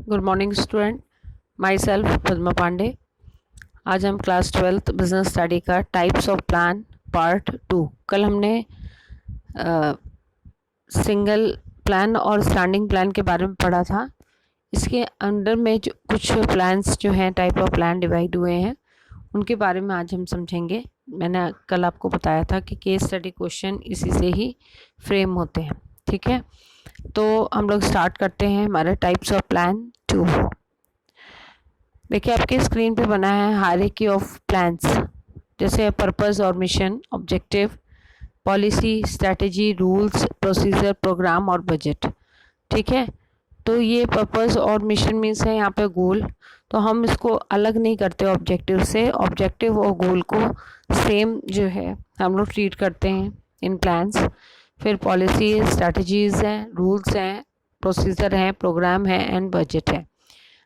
Good morning student, myself Padma Pandey. आज हम class 12th business study का टाइप्स ऑफ प्लान पार्ट 2। कल हमने सिंगल प्लान और स्टैंडिंग प्लान के बारे में पढ़ा था। इसके अंडर में जो कुछ प्लान्स जो हैं, टाइप ऑफ प्लान डिवाइड हुए हैं, उनके बारे में आज हम समझेंगे। मैंने कल आपको बताया था कि केस स्टडी क्वेश्चन इसी से ही फ्रेम होते हैं। ठीक है, तो हम लोग स्टार्ट करते हैं हमारे टाइप्स ऑफ प्लान 2। देखिए आपके स्क्रीन पे बना है हायरार्की ऑफ प्लान्स, जैसे पर्पस और mission, objective, policy, strategy, rules, procedure, program और बजट। ठीक है, तो ये पर्पस और मिशन मीन्स है यहाँ पे गोल, तो हम इसको अलग नहीं करते ऑब्जेक्टिव से। ऑब्जेक्टिव और गोल को सेम जो है हम लोग ट्रीट करते हैं इन प्लान्स। फिर पॉलिसी, स्ट्रैटेजीज हैं, रूल्स हैं, प्रोसीजर हैं, प्रोग्राम है एंड बजट है।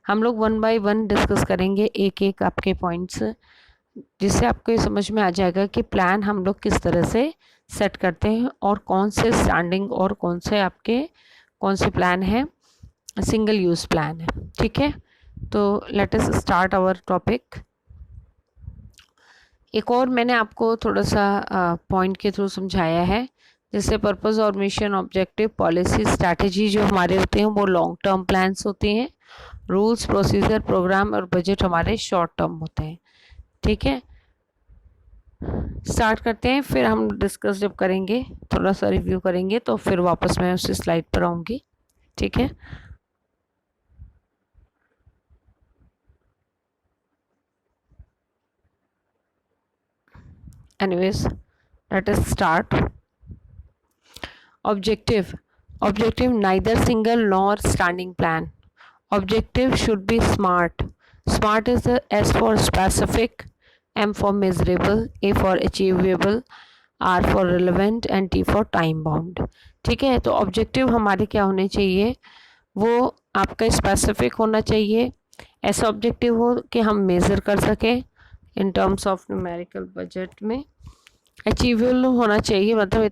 हम लोग 1 बाय 1 डिस्कस करेंगे एक एक आपके पॉइंट्स, जिससे आपको ये समझ में आ जाएगा कि प्लान हम लोग किस तरह से सेट करते हैं और कौन से स्टैंडिंग और कौन से प्लान है सिंगल यूज़ प्लान है। ठीक है, तो let us start our topic. एक और मैंने आपको थोड़ा सा पॉइंट के थ्रू समझाया है, जैसे पर्पस और मिशन, ऑब्जेक्टिव, पॉलिसी, स्ट्रैटेजी जो हमारे होते हैं वो लॉन्ग टर्म प्लान्स होते हैं। रूल्स, प्रोसीजर, प्रोग्राम और बजट हमारे शॉर्ट टर्म होते हैं। ठीक है, स्टार्ट करते हैं, फिर हम डिस्कस जब करेंगे, थोड़ा सा रिव्यू करेंगे, तो फिर वापस मैं उसी स्लाइड पर आऊँगी। ठीक है, anyways late us start. Objective. Objective neither single nor standing plan. Objective should be SMART. SMART is the S for specific, M for measurable, A for achievable, R for relevant and T for time bound. ठीक है, तो objective हमारे क्या होने चाहिए, वो आपका specific होना चाहिए। ऐसा ऑब्जेक्टिव हो कि हम मेज़र कर सकें in terms of numerical budget में। अचीवेबल होना चाहिए, मतलब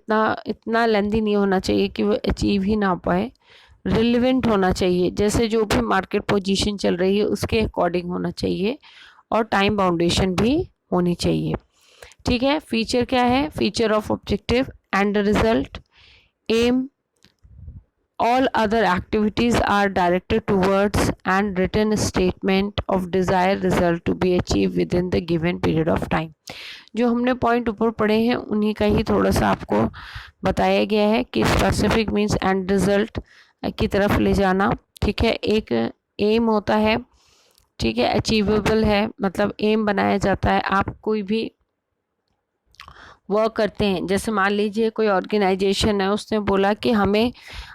इतना लेंदी नहीं होना चाहिए कि वो अचीव ही ना पाए। रिलेवेंट होना चाहिए, जैसे जो भी मार्केट पोजीशन चल रही है उसके अकॉर्डिंग होना चाहिए, और टाइम बाउंडेशन भी होनी चाहिए। ठीक है, फीचर क्या है, feature of objective and result, um, all other activities are directed towards and written statement of desired result to be achieved within the given period of time। जो हमने पॉइंट ऊपर पढ़े हैं उन्हीं का ही थोड़ा सा आपको बताया गया है कि स्पेसिफिक मीन्स एंड रिजल्ट की तरफ ले जाना। ठीक है, एक एम होता है, ठीक है, अचीवेबल है, मतलब एम बनाया जाता है। आप कोई भी वर्क करते हैं, जैसे मान लीजिए कोई ऑर्गेनाइजेशन है, उसने बोला कि हमें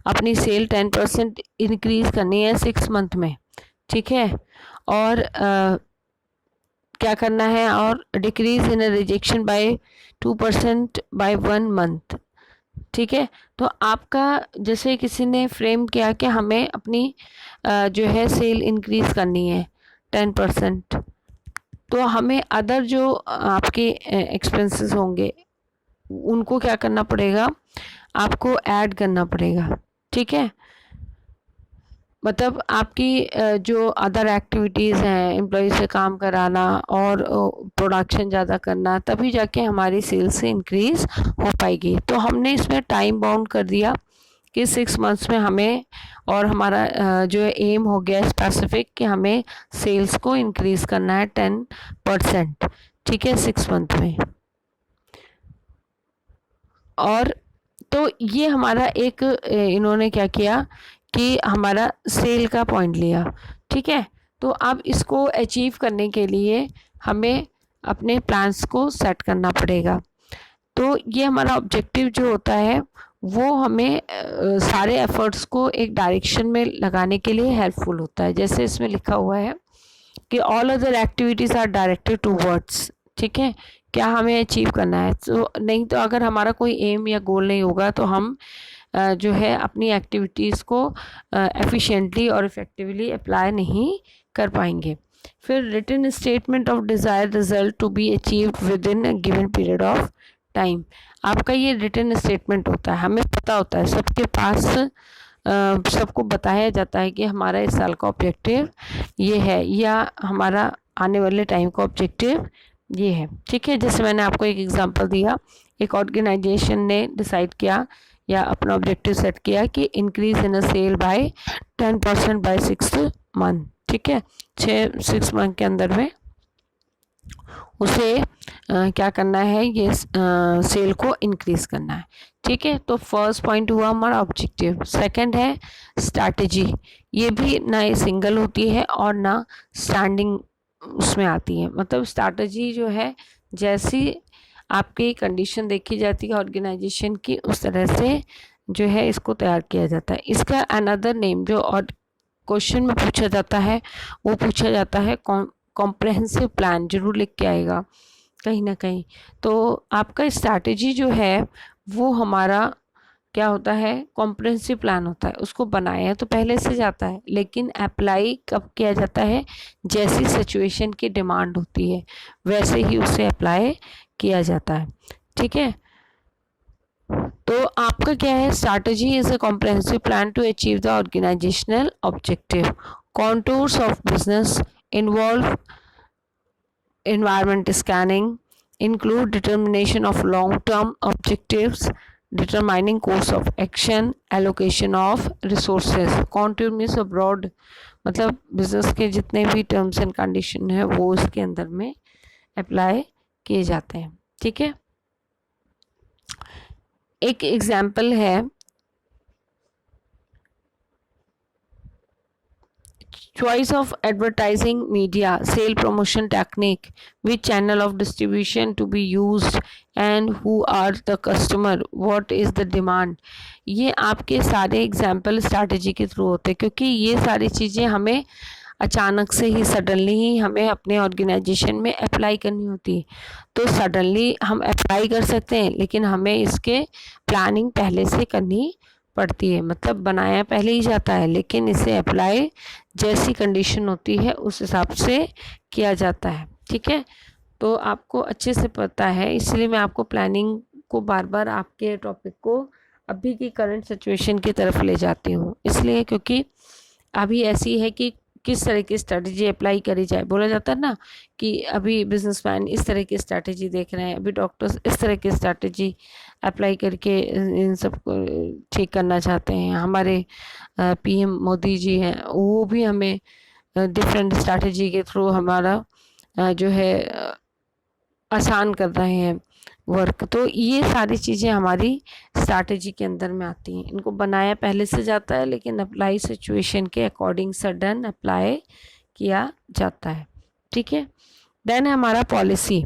अपनी सेल 10% इंक्रीज करनी है 6 मंथ में। ठीक है, और क्या करना है, और decrease in rejection by 2% by 1 month. ठीक है, तो आपका जैसे किसी ने फ्रेम किया कि हमें अपनी जो है सेल इंक्रीज करनी है 10%, तो हमें अदर जो आपके एक्सपेंसेस होंगे उनको क्या करना पड़ेगा, आपको ऐड करना पड़ेगा। ठीक है, मतलब आपकी जो अदर एक्टिविटीज़ हैं, एम्प्लॉय से काम कराना और प्रोडक्शन ज़्यादा करना, तभी जाके हमारी सेल्स से इंक्रीज़ हो पाएगी। तो हमने इसमें टाइम बाउंड कर दिया कि 6 मंथ्स में हमें, और हमारा जो एम हो गया स्पेसिफिक कि हमें सेल्स को इंक्रीज़ करना है 10%। ठीक है, 6 मंथ में। और तो ये हमारा एक इन्होंने क्या किया कि हमारा सेल का पॉइंट लिया। ठीक है, तो अब इसको अचीव करने के लिए हमें अपने प्लान्स को सेट करना पड़ेगा। तो ये हमारा ऑब्जेक्टिव जो होता है वो हमें सारे एफर्ट्स को एक डायरेक्शन में लगाने के लिए हेल्पफुल होता है। जैसे इसमें लिखा हुआ है कि all other activities are directed towards. ठीक है, क्या हमें अचीव करना है, तो नहीं तो अगर हमारा कोई एम या गोल नहीं होगा तो हम जो है अपनी एक्टिविटीज़ को एफिशिएंटली और इफ़ेक्टिवली अप्लाई नहीं कर पाएंगे। फिर written statement of desired result to be achieved within a given period of time. आपका ये रिटन स्टेटमेंट होता है, हमें पता होता है, सबके पास सबको बताया जाता है कि हमारा इस साल का ऑब्जेक्टिव ये है या हमारा आने वाले टाइम का ऑब्जेक्टिव ये है। ठीक है, जैसे मैंने आपको एक एग्जांपल दिया, एक ऑर्गेनाइजेशन ने डिसाइड किया या अपना ऑब्जेक्टिव सेट किया कि increase in a sale by 10% by 6 month. ठीक है, 6 मंथ के अंदर में उसे क्या करना है, ये सेल को इंक्रीज करना है। ठीक है, तो फर्स्ट पॉइंट हुआ हमारा ऑब्जेक्टिव। सेकंड है स्ट्रैटेजी, ये भी ना सिंगल होती है और ना स्टैंडिंग उसमें आती है। मतलब स्ट्रैटेजी जो है, जैसी आपकी कंडीशन देखी जाती है ऑर्गेनाइजेशन की, उस तरह से जो है इसको तैयार किया जाता है। इसका अनदर नेम जो और क्वेश्चन में पूछा जाता है, वो पूछा जाता है कॉम्प्रहेंसिव प्लान, जरूर लिख के आएगा कहीं ना कहीं। तो आपका स्ट्रैटेजी जो है वो हमारा क्या होता है, कॉम्प्रहेंसिव प्लान होता है। उसको बनाया तो पहले से जाता है, लेकिन अप्लाई कब किया जाता है, जैसी सिचुएशन की डिमांड होती है वैसे ही उसे अप्लाई किया जाता है। ठीक है, तो आपका क्या है, strategy is a comprehensive plan to achieve the organisational objective. Contours of business involve environment scanning, include determination of long-term objectives, determining course of action, allocation of resources। contour means a broad, मतलब business के जितने भी terms and condition है वो इसके अंदर में apply किए जाते हैं। ठीक है, एक एग्जाम्पल है, choice of advertising media, sale promotion technique, which channel of distribution to be used and who are the customer, what is the demand। ये आपके सारे एग्जाम्पल स्ट्रैटेजी के थ्रू होते हैं, क्योंकि ये सारी चीज़ें हमें अचानक से ही सडनली ही हमें अपने ऑर्गेनाइजेशन में अप्लाई करनी होती है। तो सडनली हम अप्लाई कर सकते हैं, लेकिन हमें इसके प्लानिंग पहले से करनी पड़ती है। मतलब बनाया पहले ही जाता है, लेकिन इसे अप्लाई जैसी कंडीशन होती है उस हिसाब से किया जाता है। ठीक है, तो आपको अच्छे से पता है, इसलिए मैं आपको प्लानिंग को बार बार आपके टॉपिक को अभी की करंट सिचुएशन की तरफ ले जाती हूँ, इसलिए क्योंकि अभी ऐसी है कि किस तरह की स्ट्रैटेजी अप्लाई करी जाए। बोला जाता है ना कि अभी बिजनेसमैन इस तरह की स्ट्रैटेजी देख रहे हैं, अभी डॉक्टर्स इस तरह की स्ट्रैटेजी अप्लाई करके इन सब को ठीक करना चाहते हैं। हमारे पीएम मोदी जी हैं, वो भी हमें डिफरेंट स्ट्रैटेजी के थ्रू हमारा जो है आसान कर रहे हैं वर्क। तो ये सारी चीज़ें हमारी स्ट्रैटेजी के अंदर में आती हैं। इनको बनाया पहले से जाता है, लेकिन अप्लाई सिचुएशन के अकॉर्डिंग सडन अप्लाई किया जाता है। ठीक है, देन है हमारा पॉलिसी।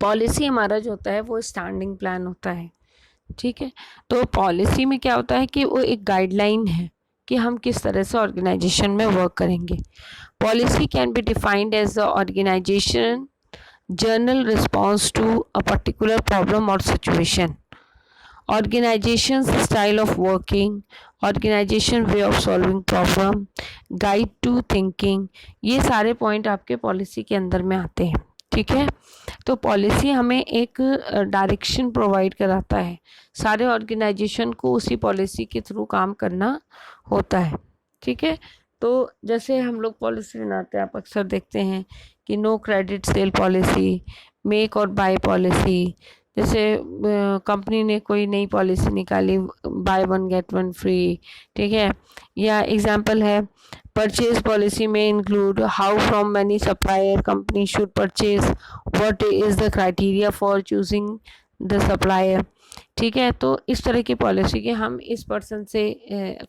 पॉलिसी हमारा जो होता है वो स्टैंडिंग प्लान होता है। ठीक है, तो पॉलिसी में क्या होता है कि वो एक गाइडलाइन है कि हम किस तरह से ऑर्गेनाइजेशन में वर्क करेंगे। Policy can be defined as the organisation general response to a particular problem or situation, organization's style of working, organization way of solving problem, guide to thinking, ये सारे पॉइंट आपके पॉलिसी के अंदर में आते हैं। ठीक है, तो पॉलिसी हमें एक डायरेक्शन प्रोवाइड कराता है, सारे ऑर्गेनाइजेशन को उसी पॉलिसी के थ्रू काम करना होता है। ठीक है, तो जैसे हम लोग पॉलिसी बनाते हैं, आप अक्सर देखते हैं कि no credit sale policy, make और बाय पॉलिसी। जैसे कंपनी ने कोई नई पॉलिसी निकाली, buy one get one free. ठीक है, या एग्जांपल है परचेज पॉलिसी में include how from many supplier company should purchase, what is the criteria for choosing the supplier. ठीक है, तो इस तरह की पॉलिसी के हम इस पर्सन से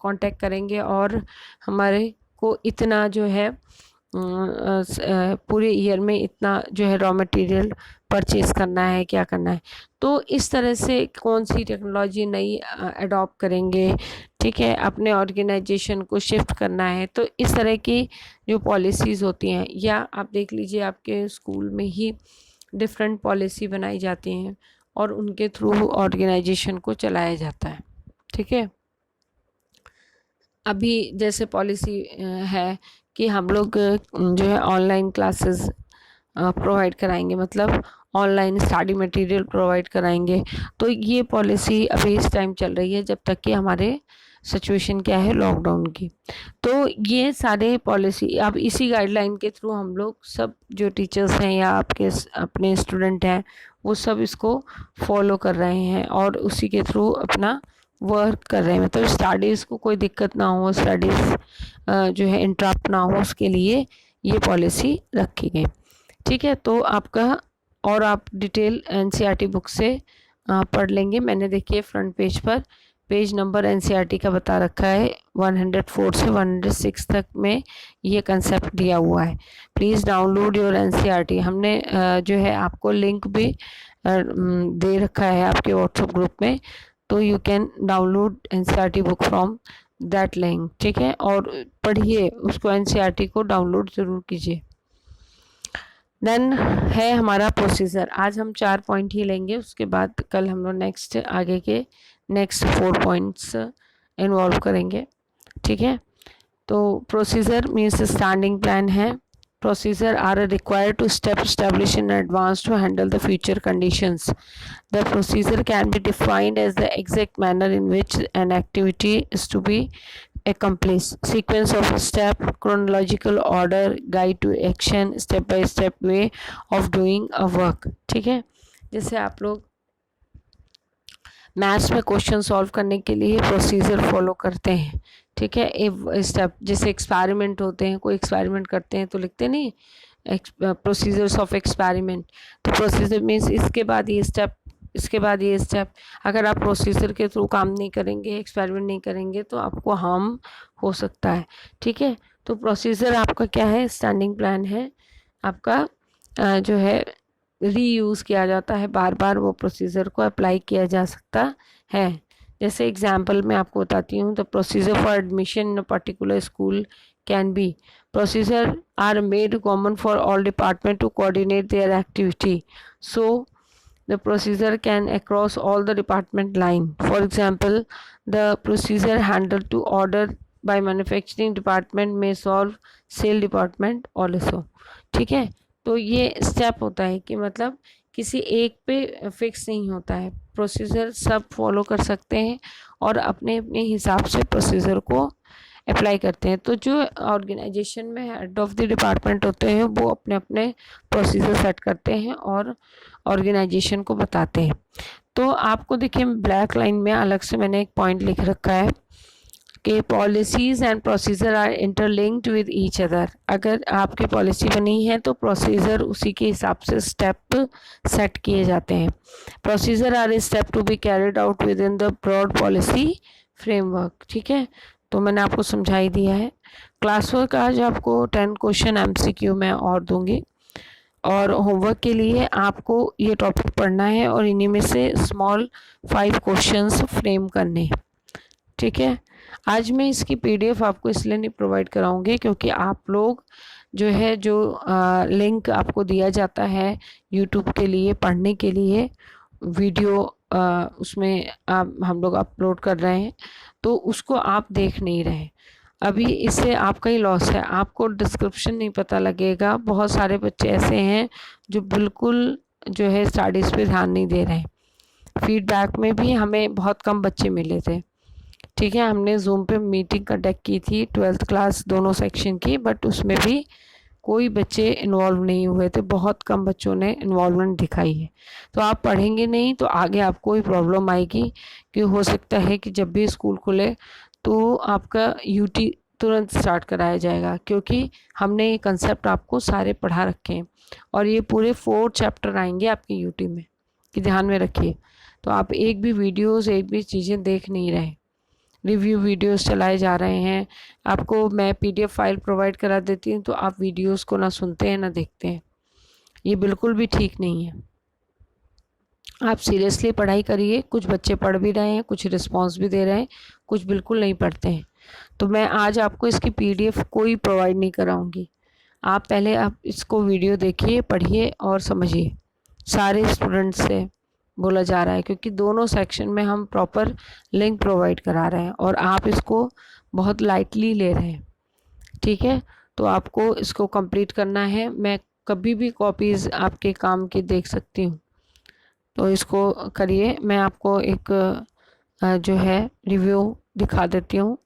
कांटेक्ट करेंगे और हमारे को इतना जो है पूरे ईयर में इतना जो है रॉ मटेरियल परचेज करना है, क्या करना है। तो इस तरह से कौन सी टेक्नोलॉजी नई अडॉप्ट करेंगे, ठीक है, अपने ऑर्गेनाइजेशन को शिफ्ट करना है। तो इस तरह की जो पॉलिसीज़ होती हैं, या आप देख लीजिए आपके स्कूल में ही डिफरेंट पॉलिसी बनाई जाती हैं और उनके थ्रू ऑर्गेनाइजेशन को चलाया जाता है। ठीक है, अभी जैसे पॉलिसी है कि हम लोग जो है ऑनलाइन क्लासेस प्रोवाइड कराएंगे, मतलब ऑनलाइन स्टडी मटेरियल प्रोवाइड कराएंगे। तो ये पॉलिसी अभी इस टाइम चल रही है जब तक कि हमारे सिचुएशन क्या है लॉकडाउन की। तो ये सारे पॉलिसी अब इसी गाइडलाइन के थ्रू हम लोग सब जो टीचर्स हैं या आपके अपने स्टूडेंट हैं वो सब इसको फॉलो कर रहे हैं और उसी के थ्रू अपना वर्क कर रहे हैं। मतलब स्टडीज़ को कोई दिक्कत ना हो, स्टडीज़ जो है इंटरप्ट ना हो, उसके लिए ये पॉलिसी रखी गई। ठीक है, तो आपका और आप डिटेल एनसीईआरटी बुक से पढ़ लेंगे। मैंने देखिए फ्रंट पेज पर पेज नंबर एनसीईआरटी का बता रखा है 104 से 106 तक में ये कंसेप्ट दिया हुआ है। Please download your NCERT. हमने जो है आपको लिंक भी दे रखा है आपके व्हाट्सएप ग्रुप में, तो you can download NCERT book from that link. ठीक है, और पढ़िए उसको, एनसीईआरटी को डाउनलोड ज़रूर कीजिए। देन है हमारा प्रोसीजर। आज हम 4 पॉइंट ही लेंगे, उसके बाद कल हम लोग नेक्स्ट आगे के नेक्स्ट 4 पॉइंट्स इन्वॉल्व करेंगे। ठीक है, तो प्रोसीजर मीन्स स्टैंडिंग प्लान है। Procedure are required to step established in advance to handle the future conditions. The procedure can be defined as the exact manner in which an activity is to be accomplished. Sequence of step, chronological order, guide to action, step by step way of doing a work. ठीक है, जैसे आप लोग maths में question solve करने के लिए procedure follow करते हैं। ठीक है, एक स्टेप जैसे एक्सपेरिमेंट होते हैं, कोई एक्सपेरिमेंट करते हैं तो लिखते नहीं प्रोसीजर्स ऑफ एक्सपेरिमेंट। तो प्रोसीजर मीन्स इसके बाद ये स्टेप, इसके बाद ये स्टेप। अगर आप प्रोसीजर के थ्रू काम नहीं करेंगे, एक्सपेरिमेंट नहीं करेंगे तो आपको हार्म हो सकता है। ठीक है, तो प्रोसीजर आपका क्या है, स्टैंडिंग प्लान है आपका, जो है रीयूज़ किया जाता है, बार बार वो प्रोसीजर को अप्लाई किया जा सकता है। जैसे एग्जांपल मैं आपको बताती हूँ, the procedure for admission in a particular school can be, procedure are made common for all department to coordinate their activity, so the procedure can across all the department line. For example, the procedure handled to order by manufacturing department may solve sale department also. ठीक है, तो ये step होता है कि मतलब किसी एक पे फिक्स नहीं होता है, प्रोसीजर सब फॉलो कर सकते हैं और अपने अपने हिसाब से प्रोसीजर को अप्लाई करते हैं। तो जो ऑर्गेनाइजेशन में हेड ऑफ द डिपार्टमेंट होते हैं वो अपने अपने प्रोसीजर सेट करते हैं और ऑर्गेनाइजेशन को बताते हैं। तो आपको देखिए ब्लैक लाइन में अलग से मैंने एक पॉइंट लिख रखा है कि policies and procedure are interlinked with each other. अगर आपकी पॉलिसी बनी है तो प्रोसीजर उसी के हिसाब से स्टेप सेट किए जाते हैं। Procedure are step to be carried out within the broad policy framework. ठीक है, तो मैंने आपको समझा ही दिया है। क्लास वर्क आज आपको 10 क्वेश्चन MCQ में और दूंगी और होमवर्क के लिए आपको ये टॉपिक पढ़ना है और इन्हीं में से स्मॉल 5 क्वेश्चंस फ्रेम करने। ठीक है, आज मैं इसकी PDF आपको इसलिए नहीं प्रोवाइड कराऊंगी क्योंकि आप लोग जो है जो लिंक आपको दिया जाता है YouTube के लिए पढ़ने के लिए वीडियो उसमें हम लोग अपलोड कर रहे हैं, तो उसको आप देख नहीं रहे। अभी इससे आपका ही लॉस है, आपको डिस्क्रिप्शन नहीं पता लगेगा। बहुत सारे बच्चे ऐसे हैं जो बिल्कुल जो है स्टडीज़ पे ध्यान नहीं दे रहे हैं। फीडबैक में भी हमें बहुत कम बच्चे मिले थे। ठीक है, हमने जूम पे मीटिंग कंडक्ट की थी 12th क्लास दोनों सेक्शन की, बट उसमें भी कोई बच्चे इन्वॉल्व नहीं हुए थे, बहुत कम बच्चों ने इन्वॉल्वमेंट दिखाई है। तो आप पढ़ेंगे नहीं तो आगे आपको ही प्रॉब्लम आएगी कि हो सकता है कि जब भी स्कूल खुले तो आपका UT तुरंत स्टार्ट कराया जाएगा, क्योंकि हमने ये कंसेप्ट आपको सारे पढ़ा रखे हैं और ये पूरे 4 चैप्टर आएंगे आपके UT में, कि ध्यान में रखिए। तो आप एक भी वीडियोस एक भी चीज़ें देख नहीं रहे, रिव्यू वीडियोस चलाए जा रहे हैं। आपको मैं PDF फाइल प्रोवाइड करा देती हूँ तो आप वीडियोस को ना सुनते हैं ना देखते हैं, ये बिल्कुल भी ठीक नहीं है। आप सीरियसली पढ़ाई करिए। कुछ बच्चे पढ़ भी रहे हैं, कुछ रिस्पॉन्स भी दे रहे हैं, कुछ बिल्कुल नहीं पढ़ते हैं। तो मैं आज आपको इसकी PDF कोई प्रोवाइड नहीं कराऊंगी। आप पहले आप इसको वीडियो देखिए, पढ़िए और समझिए। सारे स्टूडेंट्स से बोला जा रहा है क्योंकि दोनों सेक्शन में हम प्रॉपर लिंक प्रोवाइड करा रहे हैं और आप इसको बहुत लाइटली ले रहे हैं। ठीक है, तो आपको इसको कंप्लीट करना है। मैं कभी भी कॉपीज़ आपके काम की देख सकती हूँ, तो इसको करिए। मैं आपको एक जो है रिव्यू दिखा देती हूँ।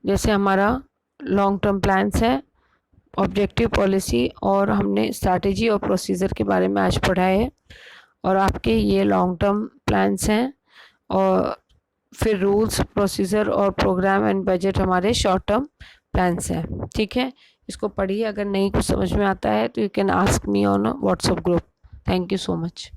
जैसे हमारा लॉन्ग टर्म प्लान्स है, ऑब्जेक्टिव, पॉलिसी और हमने स्ट्रैटेजी और प्रोसीजर के बारे में आज पढ़ा है। और आपके ये लॉन्ग टर्म प्लान्स हैं, और फिर रूल्स, प्रोसीजर और प्रोग्राम एंड बजट हमारे शॉर्ट टर्म प्लान्स हैं। ठीक है, इसको पढ़िए। अगर नहीं कुछ समझ में आता है तो you can ask me on WhatsApp group. Thank you so much.